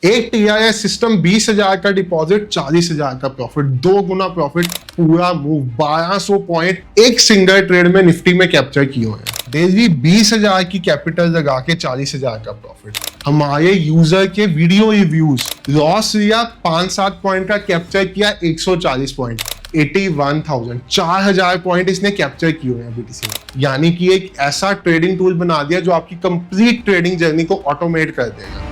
एक TIS system 20,000 का deposit 40,000 का प्रॉफिट, 2 गुना प्रॉफिट, पूरा मूव 1200 पॉइंट एक सिंगल ट्रेड में निफ्टी में कैप्चर किए हुए हैं। डेली 20,000 की कैपिटल लगा के 40,000 का प्रॉफिट। हमारे यूजर के वीडियो रिव्यूज, लॉस लिया 5-7 पॉइंट का, कैप्चर किया 140 पॉइंट, 81,000, 4,000 पॉइंट इसने कैप्चर किए हुए हैं बीटीसी में। यानी कि एक ऐसा ट्रेडिंग टूल बना दिया जो आपकी कंप्लीट ट्रेडिंग जर्नी को ऑटोमेट कर देगा।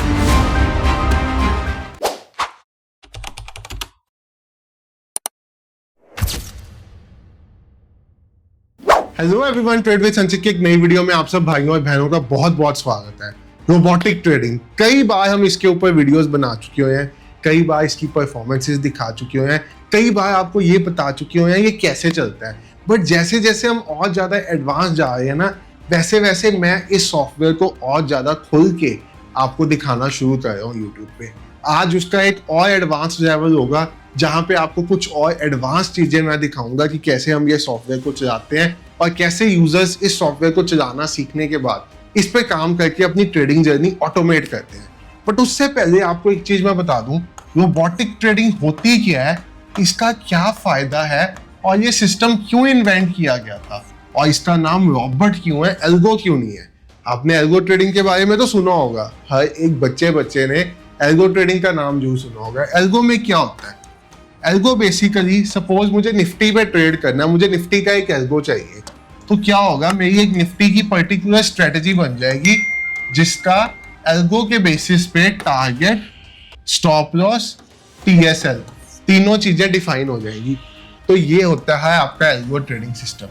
हेलो एवरीवन, ट्रेड विद संचित की एक नई वीडियो में आप सब भाइयों और बहनों का बहुत बहुत स्वागत है। रोबोटिक ट्रेडिंग, कई बार हम इसके ऊपर वीडियोस बना चुके हुए हैं, कई बार इसकी परफॉर्मेंसेस दिखा चुके हुए हैं, कई बार आपको ये बता चुके हुए हैं ये कैसे चलता है। बट जैसे जैसे हम और ज़्यादा एडवांस जा रहे हैं ना, वैसे वैसे मैं इस सॉफ्टवेयर को और ज़्यादा खुल के आपको दिखाना शुरू कर रहा हूँ यूट्यूब पे। आज उसका एक और एडवांस लेवल होगा जहाँ पे आपको कुछ और एडवांस चीज़ें मैं दिखाऊंगा कि कैसे हम ये सॉफ्टवेयर को चलाते हैं और कैसे यूजर्स इस सॉफ्टवेयर को चलाना सीखने के बाद इस पे काम करके अपनी ट्रेडिंग जर्नी ऑटोमेट करते हैं। बट उससे पहले आपको एक चीज मैं बता दूं, रोबोटिक ट्रेडिंग होती क्या है, इसका क्या फायदा है और ये सिस्टम क्यों इन्वेंट किया गया था और इसका नाम रॉबर्ट क्यों है, एल्गो क्यों नहीं है। आपने एल्गो ट्रेडिंग के बारे में तो सुना होगा, हर एक बच्चे ने एल्गो ट्रेडिंग का नाम जरूर सुना होगा। एल्गो में क्या होता है? एल्गो बेसिकली, सपोज मुझे निफ्टी पे ट्रेड करना है, मुझे निफ्टी का एक एल्गो चाहिए, तो क्या होगा, मेरी एक निफ्टी की पर्टिकुलर स्ट्रेटजी बन जाएगी जिसका एल्गो के बेसिस पे टारगेट, स्टॉप लॉस, टीएसएल तीनों चीजें डिफाइन हो जाएगी। तो ये होता है आपका एल्गो ट्रेडिंग सिस्टम।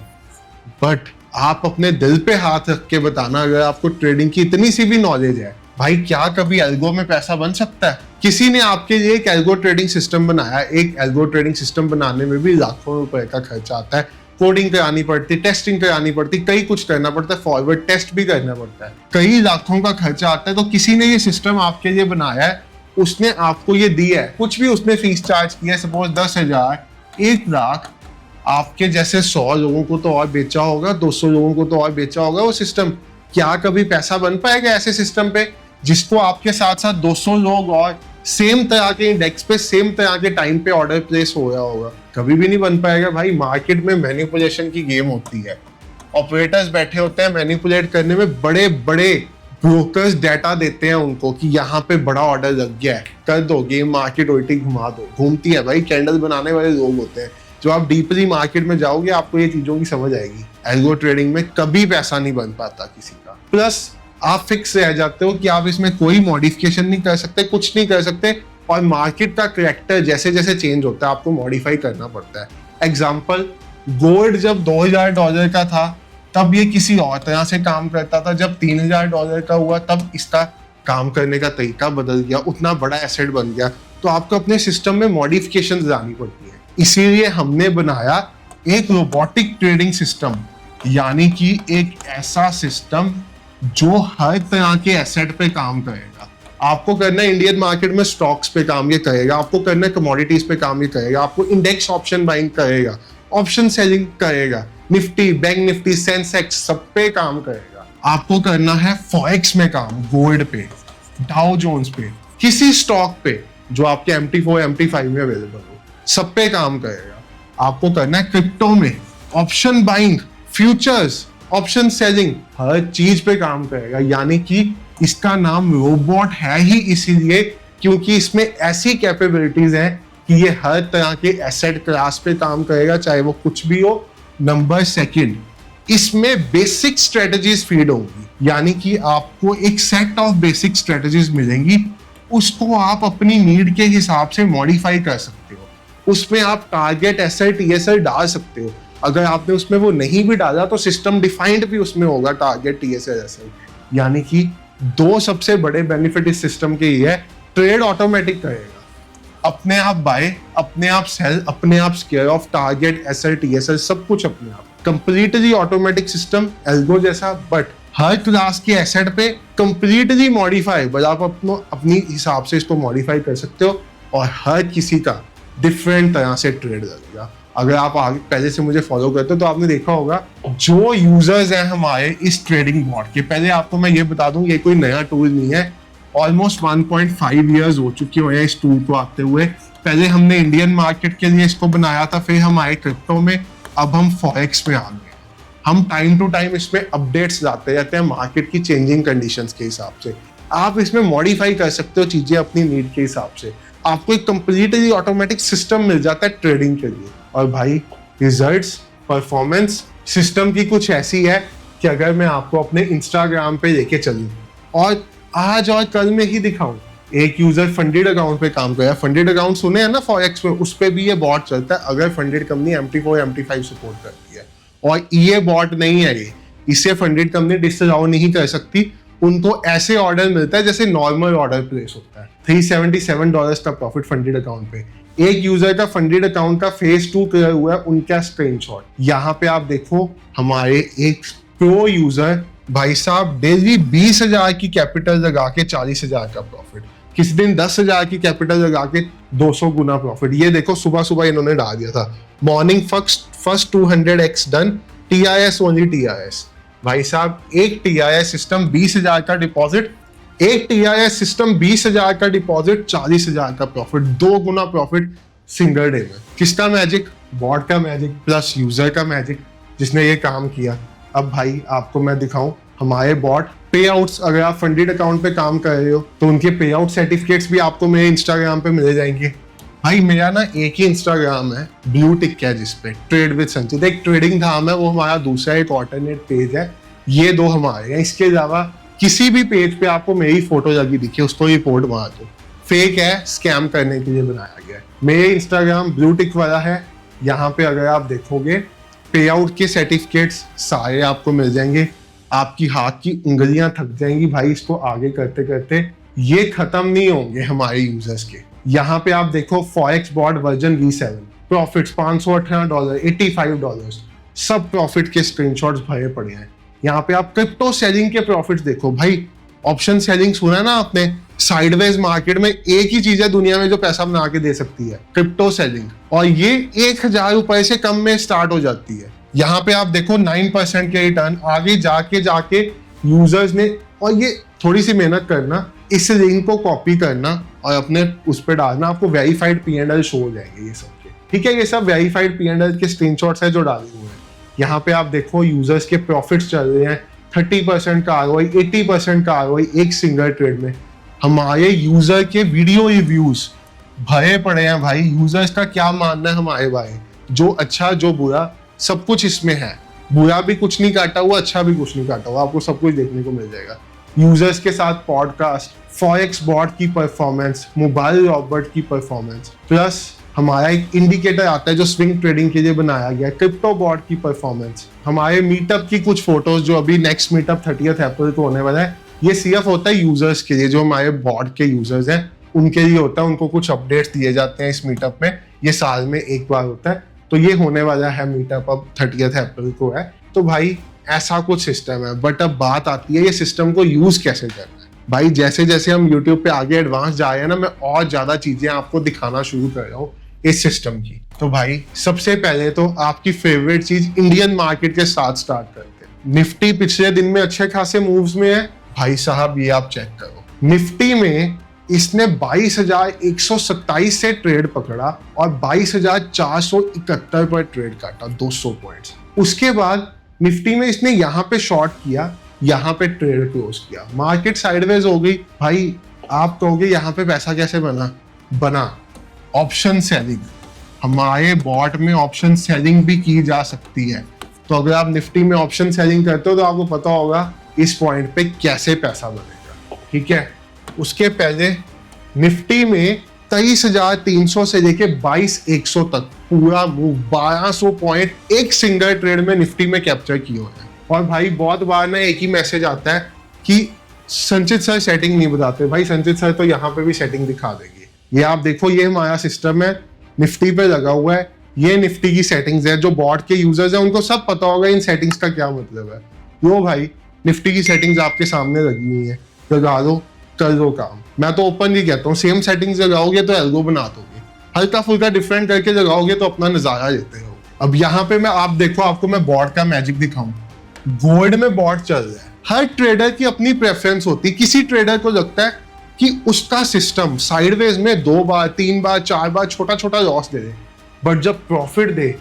बट आप अपने दिल पे हाथ रख के बताना, अगर आपको ट्रेडिंग की इतनी सी भी नॉलेज है, भाई क्या कभी एल्गो में पैसा बन सकता है? किसी ने आपके लिए एक एल्गो ट्रेडिंग सिस्टम बनाया, एक एल्गो ट्रेडिंग सिस्टम बनाने में भी लाखों रुपए का खर्चा आता है। कोडिंग करानी पड़ती, टेस्टिंग करानी पड़ती, कई कुछ करना पड़ता है, फॉरवर्ड टेस्ट भी करना पड़ता है, कई लाखों का खर्चा आता है। तो किसी ने ये सिस्टम आपके लिए बनाया है, उसने आपको ये दिया है, कुछ भी उसने फीस चार्ज किया है, सपोज 10,000, 1,00,000, आपके जैसे 100 लोगों को तो और बेचा होगा, 200 लोगों को तो और बेचा होगा वो सिस्टम। क्या कभी पैसा बन पाएगा ऐसे सिस्टम पे जिसको आपके साथ साथ 200 लोग और सेम तरह के इंडेक्स पे सेम तरह के टाइम पे ऑर्डर प्लेस हो रहा होगा? कभी भी नहीं बन पाएगा भाई। मार्केट में मैनिपुलेशन की गेम होती है, ऑपरेटर्स बैठे होते हैं मैनिपुलेट करने में, बड़े बड़े ब्रोकर्स डाटा देते हैं उनको कि यहाँ पे बड़ा ऑर्डर लग गया है, कर दो, गेम मार्केट उल्टी घुमा दो। घूमती है भाई, कैंडल बनाने वाले लोग होते हैं। जो आप डीपली मार्केट में जाओगे आपको ये चीजों की समझ आएगी। एल्गो ट्रेडिंग में कभी पैसा नहीं बन पाता किसी का। प्लस आप फिक्स रह जाते हो कि आप इसमें कोई मॉडिफिकेशन नहीं कर सकते, कुछ नहीं कर सकते, और मार्केट का करैक्टर जैसे जैसे चेंज होता है आपको मॉडिफाई करना पड़ता है। एग्जांपल, गोल्ड जब $2,000 का था तब ये किसी और तरह से काम करता था, जब $3,000 का हुआ तब इसका काम करने का तरीका बदल गया, उतना बड़ा एसेट बन गया। तो आपको अपने सिस्टम में मॉडिफिकेशन लानी पड़ती है। इसीलिए हमने बनाया एक रोबोटिक ट्रेडिंग सिस्टम, यानी कि एक ऐसा सिस्टम जो हर तरह के एसेट पे काम करेगा। आपको करना है इंडियन मार्केट में स्टॉक्स पे काम, ये करेगा। आपको करना है कमोडिटीज पे काम, ये करेगा। आपको इंडेक्स ऑप्शन बाइंग करेगा, ऑप्शन सेलिंग करेगा, निफ्टी, बैंक निफ्टी, सेंसेक्स सब पे काम करेगा। आपको करना है फॉरेक्स में काम, गोल्ड पे, डाउ जोन्स पे, किसी स्टॉक पे जो आपके MT4 MT5 में अवेलेबल हो, सब पे काम करेगा। आपको करना है क्रिप्टो में option buying, futures, option selling, हर चीज पे काम करेगा। यानी कि इसका नाम रोबोट है ही इसीलिए क्योंकि इसमें ऐसी कैपेबिलिटीज हैं कि ये हर तरह के एसेट क्लास पे काम करेगा, चाहे वो कुछ भी हो। नंबर सेकंड, इसमें बेसिक स्ट्रेटजीज फीड होंगी, यानी कि आपको एक सेट ऑफ बेसिक स्ट्रेटजीज मिलेंगी, उसको आप अपनी नीड के हिसाब से मॉडिफाई कर सकते हो। उसमें आप टारगेट, एसएल, टीएसएल डाल सकते हो। अगर आपने उसमें वो नहीं भी डाला तो सिस्टम डिफाइंड भी उसमें होगा टारगेट, टीएसएल, एसएल। यानी कि दो सबसे बड़े बेनिफिट इस सिस्टम के ये है, ट्रेड ऑटोमेटिक करेगा, अपने आप बाय, अपने आप सेल, अपने आप square off target, SL, TSL सब कुछ अपने आप, कंप्लीटली ऑटोमेटिक सिस्टम, एल्गो जैसा। बट हर क्लास के एसेट पे कंप्लीटली मॉडिफाइबल, आप अपनी हिसाब से इसको मॉडिफाई कर सकते हो और हर किसी का डिफरेंट तरह से ट्रेड लगेगा। अगर आप आगे पहले से मुझे फॉलो करते हो तो आपने देखा होगा जो यूजर्स हैं हमारे इस ट्रेडिंग बॉट के, पहले आपको मैं ये बता दूं ये कोई नया टूल नहीं है, ऑलमोस्ट 1.5 ईयर्स हो चुके हुए हैं इस टूल को आते हुए। पहले हमने इंडियन मार्केट के लिए इसको बनाया था, फिर हम आए क्रिप्टो में, अब हम फॉरेक्स में आ गए। हम टाइम टू टाइम इसमें अपडेट्स लाते रहते हैं मार्केट की चेंजिंग कंडीशंस के हिसाब से। आप इसमें मॉडिफाई कर सकते हो चीजें अपनी नीड के हिसाब से। आपको एक कंप्लीटली ऑटोमेटिक सिस्टम मिल जाता है ट्रेडिंग के लिए। और भाई रिजल्ट्स, परफॉर्मेंस सिस्टम की कुछ ऐसी है कि अगर मैं आपको अपने इंस्टाग्राम पे लेके चलूं और आज और कल में ही दिखाऊं, एक यूजर फंडेड अकाउंट पे काम कर रहा है। फंडेड अकाउंट सुने हैं ना फॉरेक्स में, उस पे भी ये बॉट चलता है अगर funded company MT4 MT5 support करती है। और ये बॉट नहीं है ये, इससे फंडेड कंपनी डिसअलाउ नहीं कर सकती। उनको ऐसे ऑर्डर मिलता है जैसे नॉर्मल ऑर्डर प्लेस होता है। $377 का प्रॉफिट फंडेड अकाउंट पे। एक यूजर का फंडेड अकाउंट का फेज 2 क्लियर हुआ है, उनका स्क्रीनशॉट यहाँ पे आप देखो। हमारे एक प्रो यूजर भाई साहब डेली 20,000 की कैपिटल लगा के 40,000 का प्रॉफिट, किसी दिन 10,000 की कैपिटल लगा के 200 गुना प्रॉफिट। ये देखो सुबह सुबह इन्होंने डाल दिया था, morning first 200x done, TIS only TIS। भाई साहब एक TIS सिस्टम 20,000 का डिपॉजिट, एक TIS सिस्टम 20,000 का डिपॉजिट, 40,000 का प्रॉफिट, 2 गुना प्रॉफिट सिंगल डे में। किसका मैजिक? बॉट का मैजिक प्लस यूजर का मैजिक जिसने ये काम किया। अब भाई आपको मैं दिखाऊं हमारे बॉट पे आउट्स। अगर आप फंडेड अकाउंट पे काम कर रहे हो तो उनके पे आउट सर्टिफिकेट्स भी आपको मेरे इंस्टाग्राम पे मिल जाएंगे। भाई मेरा ना एक ही इंस्टाग्राम है, ब्लू टिक है जिसपे ट्रेड विद संचित, एक ट्रेडिंग धाम है, वो हमारा दूसरा एक ऑल्टरनेट पेज है। ये दो हमारे हैं। इसके अलावा किसी भी पेज पे आपको मेरी फोटो लगी दिखे उसको रिपोर्ट मार दो, फेक है, स्कैम करने के लिए बनाया गया है। मेरे इंस्टाग्राम ब्लू टिक वाला है, यहाँ पे अगर आप देखोगे पे आउट के सर्टिफिकेट्स सारे आपको मिल जाएंगे। आपकी हाथ की उंगलियां थक जाएंगी भाई इसको आगे करते करते, ये खत्म नहीं होंगे हमारे यूजर्स के। यहाँ पे आप देखो forex bot version V7, profits $518, $85, सब प्रॉफिट के स्क्रीनशॉट्स भरे पड़े हैं। यहाँ पे आप क्रिप्टो सेलिंग के प्रॉफिट्स देखो भाई। ऑप्शन सेलिंग सुना ना आपने? साइडवेज मार्केट में एक ही चीज है दुनिया में जो पैसा बना के दे सकती है, क्रिप्टो सेलिंग। और ये 1,000 रुपए से कम में स्टार्ट हो जाती है। यहाँ पे आप देखो 9% के रिटर्न। आगे जाके यूजर्स ने, और ये थोड़ी सी मेहनत करना, इस लिंक को कॉपी करना और अपने उस पर डालना, आपको वेरीफाइड P&L शो हो जाएंगे ये सब के। ठीक है, ये सब वेरीफाइड P&L के स्क्रीनशॉट्स है जो डाले हुए हैं। यहाँ पे आप देखो यूजर्स के प्रॉफिट्स चल रहे हैं, 30% का ROI, 80% का ROI एक सिंगल ट्रेड में। हमारे यूजर के वीडियो रिव्यूज भरे पड़े हैं भाई। यूजर्स का क्या मानना है हमारे बारे, जो अच्छा जो बुरा सब कुछ इसमें है। बुरा भी कुछ नहीं काटा हुआ, अच्छा भी कुछ नहीं काटा हुआ, आपको सब कुछ देखने को मिल जाएगा। यूजर्स के साथ पॉडकास्ट, फॉरेक्स बॉट की परफॉर्मेंस, मोबाइल रॉबर्ट की परफॉर्मेंस, प्लस हमारा एक इंडिकेटर आता है जो स्विंग ट्रेडिंग के लिए बनाया गया है, क्रिप्टो बॉट की परफॉर्मेंस, हमारे मीटअप की कुछ फोटोज जो अभी नेक्स्ट मीटअप 30 अप्रैल को होने वाला है। ये सिर्फ होता है यूजर्स के लिए, जो हमारे बॉट के यूजर्स हैं उनके लिए होता है। उनको कुछ अपडेट्स दिए जाते हैं इस मीटअप में, ये साल में एक बार होता है। तो ये होने वाला है मीटअप, अब 30 अप्रैल को है। तो भाई ऐसा कुछ सिस्टम है। बट अब बात आती है ये सिस्टम को यूज कैसे करना है। भाई जैसे जैसे हम यूट्यूब पे आगे एडवांस जा रहे हैं ना, मैं और ज्यादा चीजें आपको दिखाना शुरू कर रहा हूँ इस सिस्टम की। तो भाई सबसे पहले तो आपकी फेवरेट चीज इंडियन मार्केट के साथ स्टार्ट करते हैं। निफ्टी पिछले दिन में अच्छे खासे मूव्स में है भाई साहब, ये आप चेक करो। निफ्टी में इसने 22,127 से ट्रेड पकड़ा और 22,471 पर ट्रेड काटा, 200 पॉइंट्स। उसके बाद निफ्टी में इसने यहाँ पे शॉर्ट किया, यहाँ पे ट्रेड क्लोज किया, मार्केट साइडवेज हो गई। भाई आप कहोगे यहाँ पे पैसा कैसे बना ऑप्शन सेलिंग। हमारे बॉट में ऑप्शन सेलिंग भी की जा सकती है। तो अगर आप निफ्टी में ऑप्शन सेलिंग करते हो तो आपको पता होगा इस पॉइंट पे कैसे पैसा बनेगा। ठीक है, उसके पहले निफ्टी में 23,300 से लेके 22,100 तक पूरा मूव, 1200 पॉइंट एक सिंगल ट्रेड में निफ्टी में कैप्चर किए हुए हैं। और भाई बहुत बार ना एक ही मैसेज आता है कि संचित सर सेटिंग नहीं बताते। भाई संचित सर तो यहाँ पे भी सेटिंग दिखा देंगे। ये आप देखो, ये हमारा सिस्टम है, निफ्टी पे लगा हुआ है। ये निफ्टी की सेटिंग्स है। जो बॉट के यूजर्स हैं उनको सब पता होगा इन सेटिंग्स का क्या मतलब है। वो भाई निफ्टी की सेटिंग्स आपके सामने लगी हुई है, लगा दो, कर दो काम। मैं तो ओपनली कहता हूँ सेम सेटिंग्स लगाओगे तो एल्गो बना दोगे, हल्का फुल्का डिफरेंट करके लगाओगे तो अपना नजारा लेते हो। अब यहाँ पे मैं आप देखो, आपको मैं बॉट का मैजिक दिखाऊं। गोल्ड में बॉट चल रहा है। हर ट्रेडर की अपनी प्रेफरेंस होती है। किसी ट्रेडर को लगता है कि उसका सिस्टम साइडवेज में 2 बार 3 बार 4 बार छोटा छोटा लॉस दे दे, बट जब प्रॉफिट दे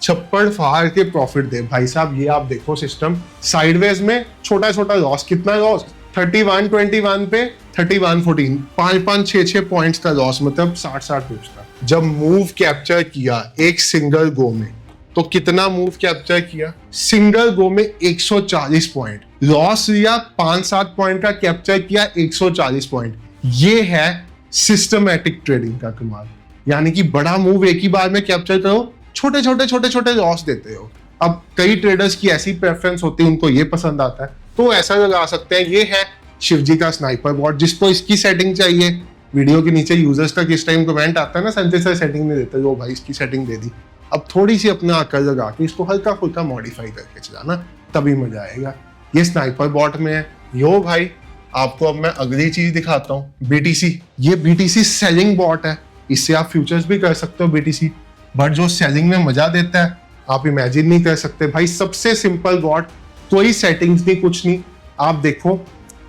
छप्पड़ फाड़ के प्रॉफिट दे। भाई साहब ये आप देखो सिस्टम साइडवेज में छोटा छोटा लॉस, कितना लॉस 31-21 पे 31-14, 5-5 6-6 पॉइंट्स का लॉस, मतलब 60-60 पिप्स का। जब मूव कैप्चर किया एक सिंगल गो में, तो कितना मूव कैप्चर किया सिंगल गो में 140 पॉइंट, लॉस लिया 5-7 पॉइंट का, कैप्चर किया 140 पॉइंट। ये है सिस्टमैटिक ट्रेडिंग का कमाल। यानी कि बड़ा मूव एक ही बार में कैप्चर करो, छोटे छोटे लॉस देते हो। अब कई ट्रेडर्स की ऐसी प्रेफरेंस होती है, उनको ये पसंद आता है, तो ऐसा लगा सकते हैं। ये है शिवजी का स्नाइपर बॉट। जिसको इसकी सेटिंग चाहिए, वीडियो के नीचे यूजर्स का किस टाइम कमेंट आता है ना, संजय सर सेटिंग नहीं देते, जो भाई इसकी सेटिंग दे दी। अब थोड़ी सी अपना अकल लगा के इसको हल्का फुल्का मॉडिफाई करके चलाना, तभी मजा आएगा। ये स्नाइपर बॉट में है। यो भाई आपको अब मैं अगली चीज दिखाता हूँ, बीटीसी। ये बीटीसी सेलिंग बॉट है, इससे आप फ्यूचर्स भी कर सकते हो बीटीसी, बट जो सेलिंग में मजा देता है आप इमेजिन नहीं कर सकते भाई। सबसे सिंपल बॉट, कोई सेटिंग्स नहीं, कुछ नहीं। आप देखो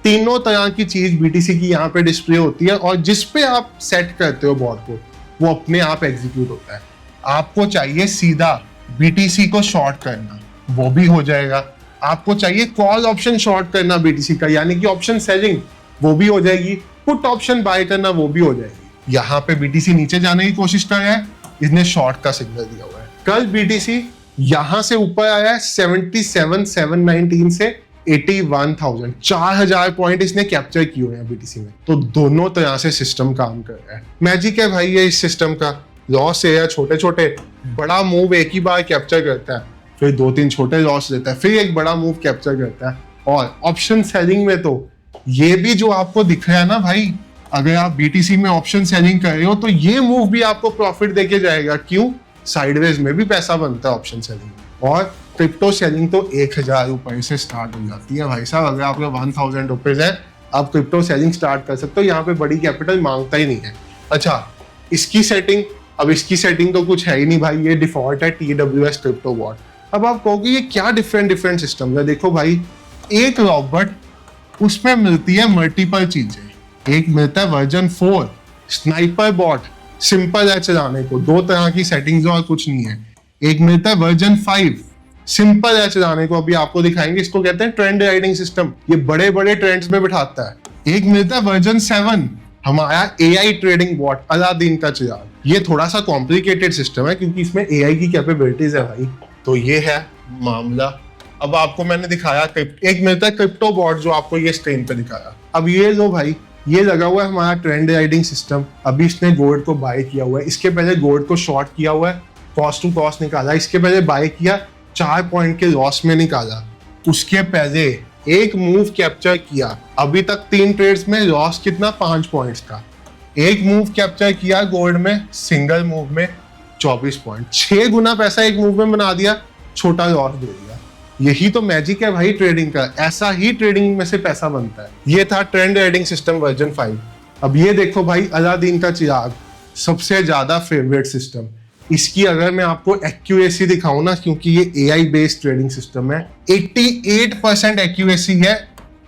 तीनों तरह की चीज बीटीसी की यहाँ पे डिस्प्ले होती है, और जिस पे आप सेट करते हो बॉट को, वो अपने आप एग्जीक्यूट होता है। आपको चाहिए सीधा बीटीसी को शॉर्ट करना, वो भी हो जाएगा। आपको चाहिए कॉल ऑप्शन शॉर्ट करना बीटीसी का, यानी कि ऑप्शन सेलिंग, वो भी हो जाएगी। पुट ऑप्शन बाय करना, वो भी हो जाएगी। यहाँ पे बीटीसी नीचे जाने की कोशिश कर रहा है, इसने शॉर्ट का सिग्नल दिया हुआ है। कल बीटीसी यहां से ऊपर आया है 77,719 से 81,000, 4,000 पॉइंट इसने कैप्चर किए हुए हैं बीटीसी में। तो दोनों तरह से सिस्टम काम कर रहा है। मैजिक है भाई ये इस सिस्टम का। लॉस है छोटे छोटे, बड़ा मूव एक ही बार कैप्चर करता है, फिर 2-3 छोटे लॉस देता है, फिर एक बड़ा मूव कैप्चर करता है। और ऑप्शन सेलिंग में तो ये भी जो आपको दिख रहा है ना भाई, अगर आप बीटीसी में ऑप्शन सेलिंग कर रहे हो तो ये मूव भी आपको प्रॉफिट देके जाएगा। क्यों? साइडवेज में भी पैसा बनता है ऑप्शन सेलिंग में। और क्रिप्टो सेलिंग तो 1,000 रुपए से स्टार्ट हो जाती है भाई साहब। अगर आपके 1,000 रुपीज है, आप क्रिप्टो सेलिंग स्टार्ट कर सकते हो। यहाँ पे बड़ी कैपिटल मांगता ही नहीं है। अच्छा, इसकी सेटिंग, अब इसकी सेटिंग तो कुछ है ही नहीं भाई, ये डिफॉल्ट है TWS क्रिप्टो बॉट। अब आप कहोगे ये क्या डिफरेंट सिस्टम है। देखो भाई, एक रॉबर्ट, उसमें मिलती है मल्टीपल चीजें। एक मिलता है वर्जन 4 स्नाइपर बॉट, सिंपल है चलाने को, 2 तरह की सेटिंग्स और कुछ नहीं है। एक मिलता है वर्जन 5, सिंपल है चलाने को, अभी आपको दिखाएंगे। इसको कहते हैं ट्रेंड राइडिंग सिस्टम, ये बड़े बड़े ट्रेंड्स में बिठाता है। एक मिलता है वर्जन 7 हमारा AI ट्रेडिंग बॉट, अलादीन का चिराग। ये थोड़ा सा कॉम्प्लिकेटेड सिस्टम है क्योंकि इसमें AI की कैपेबिलिटीज है भाई। तो ये है मामला। अब आपको मैंने दिखाया एक मिलता है क्रिप्टो बॉट, जो आपको ये स्क्रीन पे दिखाया। अब ये लो भाई, ये लगा हुआ है हमारा ट्रेंड राइडिंग सिस्टम। अभी इसने गोल्ड को बाय किया हुआ है, इसके पहले गोल्ड को शॉर्ट किया हुआ है, कॉस्ट टू कॉस्ट निकाला, इसके पहले बाय किया, 4 पॉइंट के लॉस में निकाला, उसके पहले एक मूव कैप्चर किया, अभी तक 3 ट्रेड्स में लॉस कितना 5 पॉइंट्स का। एक मूव कैप्चर किया गोल्ड में, सिंगल मूव में 24 पॉइंट, 6 गुना पैसा एक मूव में बना दिया, छोटा लॉस दे दिया। यही तो मैजिक है भाई ट्रेडिंग का, ऐसा ही ट्रेडिंग में से पैसा बनता है। ये था ट्रेंड राइडिंग सिस्टम वर्जन 5। अब ये देखो भाई, अलादीन का चिराग, सबसे ज्यादा फेवरेट सिस्टम। इसकी अगर मैं आपको एक्यूरेसी दिखाऊं ना, क्योंकि ये AI बेस्ड ट्रेडिंग सिस्टम है, 88% एक्यूरेसी है,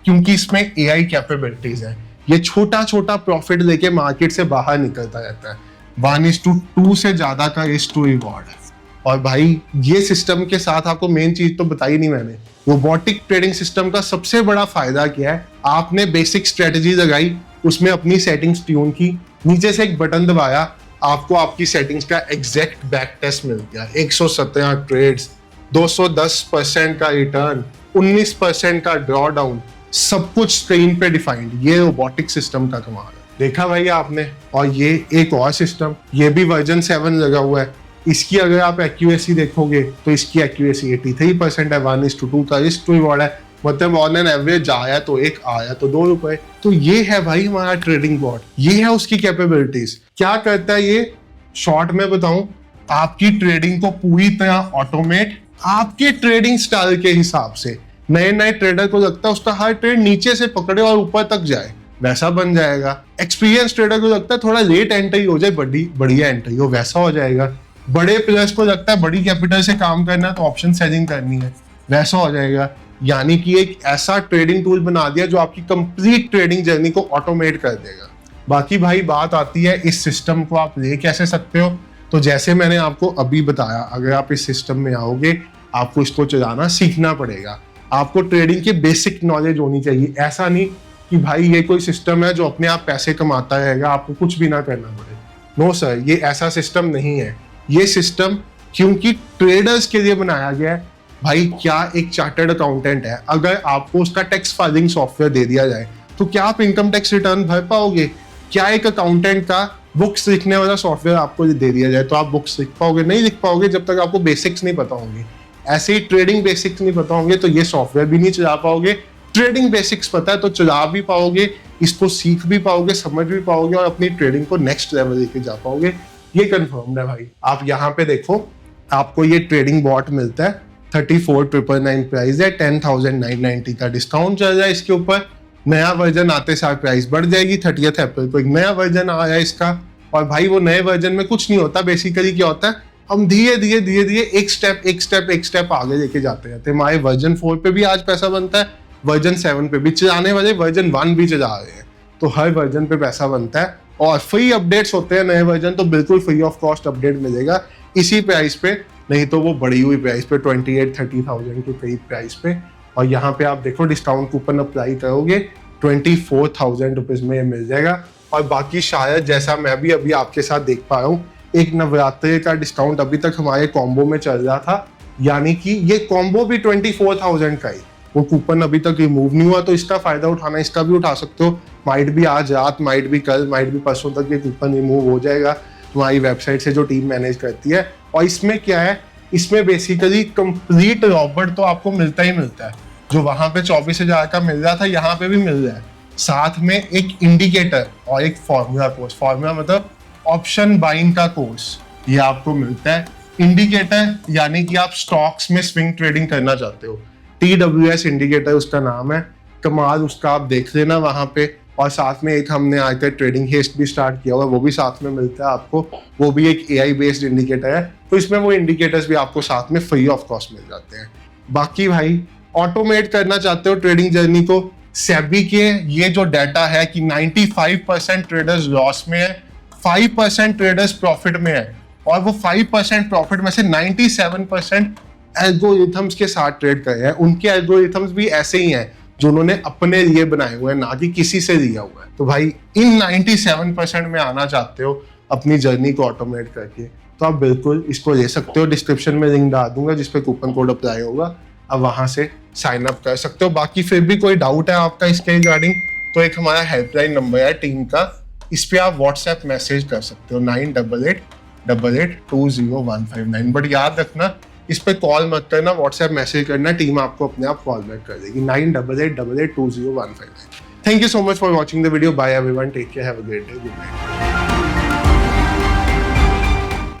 क्योंकि इसमें AI कैपेबिलिटीज है। ये छोटा छोटा प्रॉफिट लेके मार्केट से बाहर निकलता रहता है। 1:2 से ज्यादा का रिस्क टू रिवॉर्ड है। और भाई ये सिस्टम के साथ आपको मेन चीज तो बताई नहीं मैंने, रोबोटिक ट्रेडिंग सिस्टम का सबसे बड़ा फायदा क्या है, आपने बेसिक स्ट्रेटजी लगाई, उसमें अपनी सेटिंग्स ट्यून की, नीचे से एक बटन दबाया, आपको आपकी सेटिंग्स का एग्जैक्ट बैक टेस्ट मिल गया। 117 ट्रेड्स, 210% का रिटर्न, 19% का ड्रॉ डाउन, सब कुछ स्क्रीन पे डिफाइंड। ये रोबोटिक सिस्टम का कमाल है, देखा भाई आपने। और ये एक और सिस्टम, ये भी वर्जन 7 लगा हुआ है। इसकी अगर आप एक्यूरेसी देखोगे तो इसकी एक्यूरेसी 83% है, 1:2 का रिस्क टू रिवॉर्ड है, मतलब ऑन एन एवरेज आया तो 1, आया तो 2 रुपए। तो ये है भाई हमारा ट्रेडिंग बॉट, ये है उसकी कैपेबिलिटीज। क्या करता है ये, शॉर्ट में बताऊं, आपकी ट्रेडिंग को पूरी तरह ऑटोमेट, आपके ट्रेडिंग स्टाइल के हिसाब से। नए नए ट्रेडर को लगता है उसका हर ट्रेड नीचे से पकड़े और ऊपर तक जाए, वैसा बन जाएगा। एक्सपीरियंस ट्रेडर को लगता है थोड़ा लेट एंट्री हो जाए, बढ़िया एंट्री हो, वैसा हो जाएगा। बड़े प्लेयर्स को लगता है बड़ी कैपिटल से काम करना है तो ऑप्शन सेलिंग करनी है, वैसा हो जाएगा। यानी कि एक ऐसा ट्रेडिंग टूल बना दिया जो आपकी कंप्लीट ट्रेडिंग जर्नी को ऑटोमेट कर देगा। बाकी भाई बात आती है इस सिस्टम को आप ले कैसे सकते हो। तो जैसे मैंने आपको अभी बताया, अगर आप इस सिस्टम में आओगे आपको इसको चलाना सीखना पड़ेगा। आपको ट्रेडिंग की बेसिक नॉलेज होनी चाहिए। ऐसा नहीं कि भाई ये कोई सिस्टम है जो अपने आप पैसे कमाता रहेगा, आपको कुछ भी ना करना पड़े। नो सर, ये ऐसा सिस्टम नहीं है। ये सिस्टम क्योंकि ट्रेडर्स के लिए बनाया गया है। भाई क्या एक चार्टर्ड अकाउंटेंट है, अगर आपको उसका टैक्स फाइलिंग सॉफ्टवेयर दे दिया जाए तो क्या आप इनकम टैक्स रिटर्न भर पाओगे? क्या एक अकाउंटेंट का बुक्स लिखने वाला सॉफ्टवेयर आपको दे दिया जाए तो आप बुक्स लिख पाओगे? नहीं लिख पाओगे जब तक आपको बेसिक्स नहीं पता होंगे। ऐसे ही ट्रेडिंग बेसिक्स नहीं पता होंगे तो ये सॉफ्टवेयर भी नहीं चला पाओगे। ट्रेडिंग बेसिक्स पता है तो चला भी पाओगे, इसको सीख भी पाओगे, समझ भी पाओगे और अपनी ट्रेडिंग को नेक्स्ट लेवल लेके जा पाओगे। ये कंफर्म्ड है भाई। आप यहाँ पे देखो, आपको ये ट्रेडिंग बॉट मिलता है 34,999 प्राइस है, 10,990 का डिस्काउंट चल रहा है इसके ऊपर। नया वर्जन आते सार प्राइस बढ़ जाएगी। 30 अप्रैल को एक नया वर्जन आया है इसका। और भाई वो नए वर्जन में कुछ नहीं होता, बेसिकली क्या होता है, हम धीरे धीरे एक स्टेप आगे लेके जाते रहते हैं। हमारे वर्जन 4 पे भी आज पैसा बनता है, वर्जन 7 पे भी चलाने वाले, वर्जन 1 भी चला रहे हैं, तो हर वर्जन पे पैसा बनता है। और फ्री अपडेट्स होते हैं नए वर्जन, तो बिल्कुल फ्री ऑफ कॉस्ट अपडेट मिलेगा इसी प्राइस पे, नहीं तो वो बढ़ी हुई प्राइस पे 28-30,000 के करीब प्राइस पे। और यहाँ पे आप देखो डिस्काउंट कूपन अप्लाई करोगे 24,000 रुपीज में ये मिल जाएगा। और बाकी शायद जैसा मैं भी अभी आपके साथ देख पा रहा हूँ, एक नवरात्रि का डिस्काउंट अभी तक हमारे कॉम्बो में चल रहा था, यानी कि ये कॉम्बो भी 24,000 का ही, वो कूपन अभी तक रिमूव नहीं हुआ। तो इसका फायदा उठाना, इसका भी उठा सकते हो। माइट भी आज रात, माइट भी कल, माइट भी परसों तक ये कूपन रिमूव हो जाएगा तुम्हारी वेबसाइट से जो टीम मैनेज करती है। और इसमें क्या है, इसमें बेसिकली कंप्लीट रॉबर्ट तो आपको मिलता ही मिलता है, जो वहां पे 24,000 का मिल रहा था यहाँ पे भी मिल रहा है। साथ में एक इंडिकेटर और एक फॉर्मूला कोर्स, फॉर्मूला मतलब ऑप्शन बाइंग का कोर्स, ये आपको मिलता है। इंडिकेटर यानी कि आप स्टॉक्स में स्विंग ट्रेडिंग करना चाहते हो, TWS इंडिकेटर उसका नाम है, कमाल उसका आप देख लेना वहां पे। और साथ में एक हमने आज तक ट्रेडिंग हेस्ट भी स्टार्ट किया हुआ, वो भी साथ में मिलता है आपको, वो भी एक AI बेस्ड इंडिकेटर है। तो इसमें वो इंडिकेटर्स भी आपको साथ में फ्री ऑफ कॉस्ट मिल जाते हैं। बाकी भाई ऑटोमेट करना चाहते हो ट्रेडिंग जर्नी को, सेबी के ये जो डाटा है कि 95% ट्रेडर्स लॉस में है, 5% ट्रेडर्स प्रॉफिट में है, और वो 5% प्रॉफिट में से 97% एल्गोरिथम्स के साथ ट्रेड कर रहे हैं। उनके एल्गोरिथम्स भी ऐसे ही हैं जो उन्होंने अपने लिए बनाए हुए हैं, ना कि किसी से लिया हुआ है। तो भाई इन 97% में आना चाहते हो अपनी जर्नी को ऑटोमेट करके, तो आप बिल्कुल इसको ले सकते हो। डिस्क्रिप्शन में लिंक डाल दूंगा जिसपे कूपन कोड अप्लाई होगा, अब वहां से साइन अप कर सकते हो। बाकी फिर भी कोई डाउट है आपका इसके रिगार्डिंग, तो एक हमारा हेल्पलाइन नंबर है टीम का, इस पे आप व्हाट्सएप मैसेज कर सकते हो 988888201559। बट याद रखना इस पे कॉल मत करना, व्हाट्सएप मैसेज करना, टीम आपको अपने आप कॉल बैक कर देगी 988888201559। Thank you so much for watching the video. Bye everyone, take care, have a great day, good night.